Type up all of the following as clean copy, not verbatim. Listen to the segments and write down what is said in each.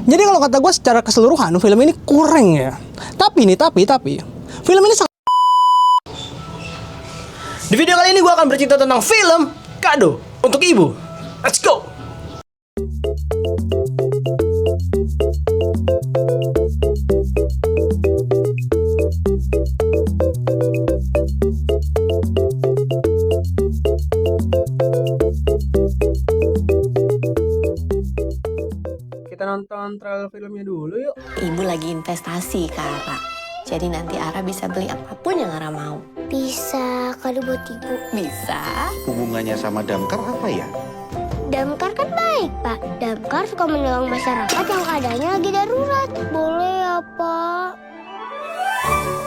Jadi kalau kata gue secara keseluruhan film ini kurang ya. Tapi film ini sangat. Di video kali ini gue akan bercerita tentang film Kado untuk Ibu. Let's go. Kita nonton trailer filmnya dulu yuk. Ibu lagi investasi ke Ara. Jadi nanti Ara bisa beli apapun yang Ara mau. Bisa kado buat ibu. Bisa. Hubungannya sama Damkar apa ya? Damkar kan baik, Pak. Damkar suka menolong masyarakat yang keadaannya lagi darurat. Boleh ya, Pak?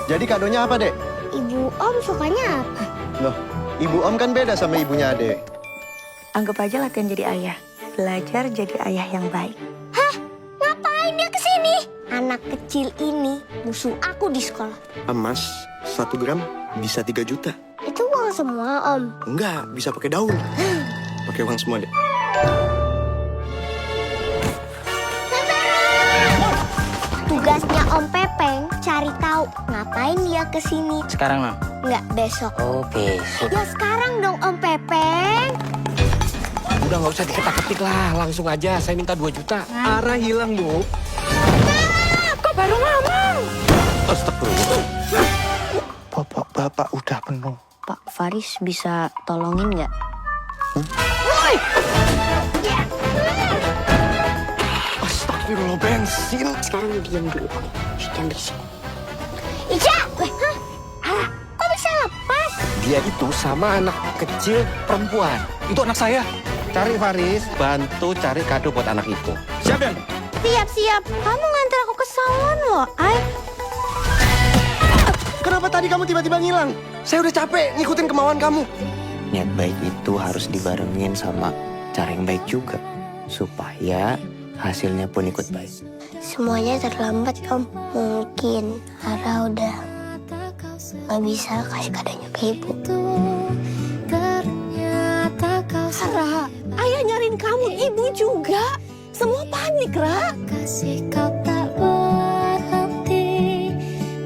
Jadi kadonya apa, Dek? Ibu Om sukanya apa? Loh, Ibu Om kan beda sama ibunya, Dek. Anggap aja latihan jadi ayah. Belajar jadi ayah yang baik. Ngapain dia kesini? Anak kecil ini musuh aku di sekolah. Emas 1 gram bisa 3 juta. Itu uang semua, Om. Enggak, bisa pakai daun. Pakai uang semua, Dek. Tugasnya Om Pepeng cari tahu ngapain dia kesini. Sekarang, Mam? Nggak besok. Oh, besok. Ya sekarang dong, Om Pepeng. Udah nggak usah diketak-ketik lah, langsung aja. Saya minta 2 juta. Ara hilang, Bu. Kok baru ngomong? Astagfirullah. Bapak udah penuh. Pak Faris bisa tolongin nggak? Astagfirullah, bensin. Sekarang diam dulu. Jangan berisik. Ica! Kok bisa lepas? Dia itu sama anak kecil perempuan. Itu anak saya. Cari Faris, bantu cari kado buat anak itu. Siap, Dan? Siap. Kamu nganter aku ke salon loh, Ay. Kenapa tadi kamu tiba-tiba ngilang? Saya udah capek ngikutin kemauan kamu. Niat baik itu harus dibarengin sama cara yang baik juga, supaya hasilnya pun ikut baik. Semuanya terlambat, Om. Mungkin Ara udah gak bisa kasih kadonya ke ibu. Ara, ayah nyariin kamu, ibu juga. Semua panik, Ra. Kasih kau tak berhenti.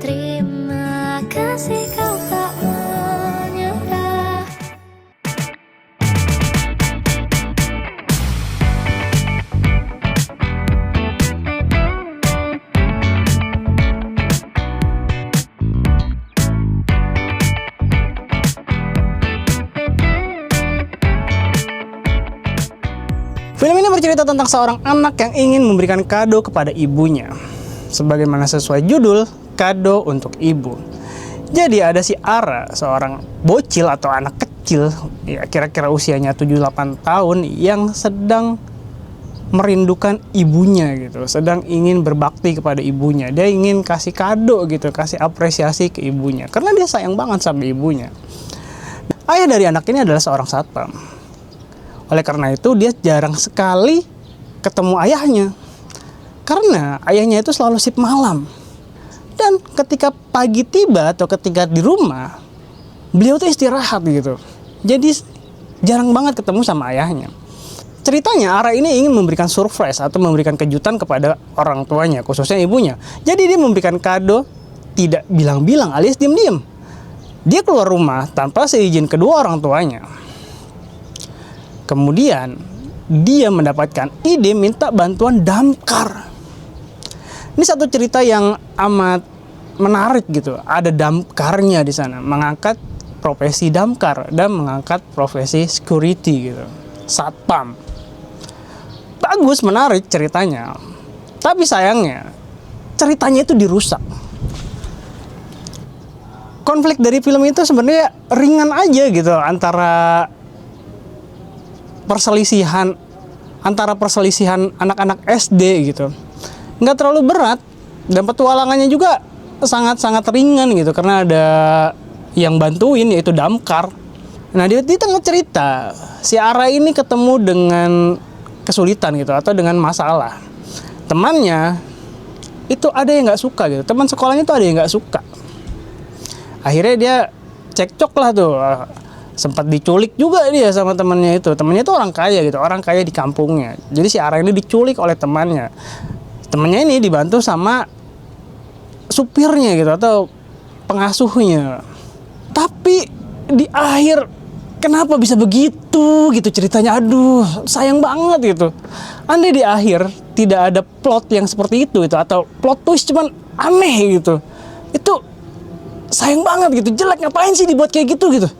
Terima kasih kau tak menyerah. Film ini bercerita tentang seorang anak yang ingin memberikan kado kepada ibunya. Sebagaimana sesuai judul, Kado untuk Ibu. Jadi ada si Ara, seorang bocil atau anak kecil, ya kira-kira usianya 7-8 tahun, yang sedang merindukan ibunya gitu, sedang ingin berbakti kepada ibunya. Dia ingin kasih kado gitu, kasih apresiasi ke ibunya, karena dia sayang banget sama ibunya. Ayah dari anak ini adalah seorang satpam. Oleh karena itu dia jarang sekali ketemu ayahnya. Karena ayahnya itu selalu shift malam. Dan ketika pagi tiba atau ketika di rumah, beliau tuh istirahat gitu. Jadi jarang banget ketemu sama ayahnya. Ceritanya Ara ini ingin memberikan surprise atau memberikan kejutan kepada orang tuanya, khususnya ibunya. Jadi dia memberikan kado tidak bilang-bilang alias diam-diam. Dia keluar rumah tanpa seizin kedua orang tuanya. Kemudian dia mendapatkan ide minta bantuan damkar. Ini satu cerita yang amat menarik gitu. Ada damkarnya di sana, mengangkat profesi damkar dan mengangkat profesi security gitu, satpam. Bagus, menarik ceritanya. Tapi sayangnya ceritanya itu dirusak. Konflik dari film itu sebenarnya ringan aja gitu, antara perselisihan anak-anak SD gitu. Nggak terlalu berat, dan petualangannya juga sangat-sangat ringan gitu, karena ada yang bantuin yaitu damkar. Nah di tengah cerita si Ara ini ketemu dengan kesulitan gitu, atau dengan masalah. Temannya itu ada yang nggak suka gitu, teman sekolahnya itu ada yang nggak suka. Akhirnya dia cekcok lah tuh, sempat diculik juga dia sama temannya itu. Temannya itu orang kaya gitu, orang kaya di kampungnya. Jadi si Ara ini diculik oleh temannya. temennya ini dibantu sama supirnya gitu atau pengasuhnya. Tapi di akhir kenapa bisa begitu gitu ceritanya? Aduh, sayang banget gitu. Andai di akhir tidak ada plot yang seperti itu atau plot twist cuman aneh gitu. Itu sayang banget gitu. Jelek, ngapain sih dibuat kayak gitu gitu.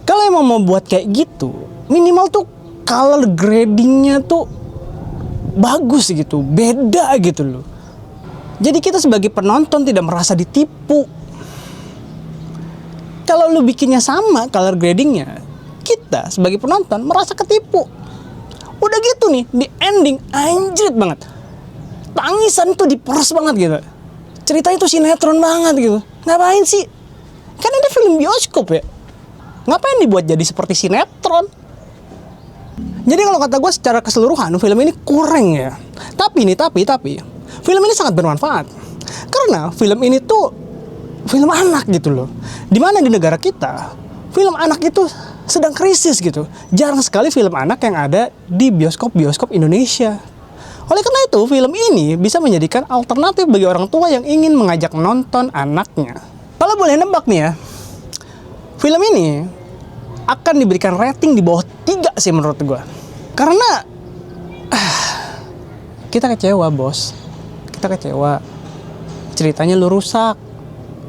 Kalau emang mau buat kayak gitu, minimal tuh color gradingnya tuh bagus gitu, beda gitu loh. Jadi kita sebagai penonton tidak merasa ditipu. Kalau lu bikinnya sama color gradingnya, kita sebagai penonton merasa ketipu. Udah gitu nih, di ending anjrit banget. Tangisan tuh diperes banget gitu. Ceritanya tuh sinetron banget gitu. Ngapain sih? Kan ada film bioskop ya. Ngapain dibuat jadi seperti sinetron? Jadi kalau kata gue secara keseluruhan film ini kurang ya. Tapi film ini sangat bermanfaat. Karena film ini tuh film anak gitu loh. Dimana di negara kita film anak itu sedang krisis gitu. Jarang sekali film anak yang ada di bioskop-bioskop Indonesia. Oleh karena itu film ini bisa menjadikan alternatif bagi orang tua yang ingin mengajak nonton anaknya. Kalau boleh nebak nih ya, film ini akan diberikan rating di bawah 3 sih menurut gue. Karena kita kecewa bos. Kita kecewa. Ceritanya lu rusak.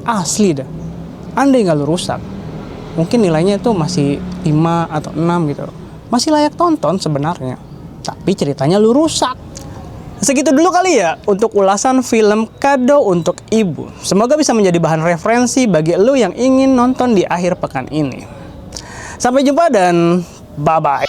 Asli dah. Andai nggak lu rusak, mungkin nilainya itu masih 5 atau 6 gitu. Masih layak tonton sebenarnya. Tapi ceritanya lu rusak. Segitu dulu kali ya untuk ulasan film Kado untuk Ibu. Semoga bisa menjadi bahan referensi bagi lu yang ingin nonton di akhir pekan ini. Sampai jumpa dan bye-bye.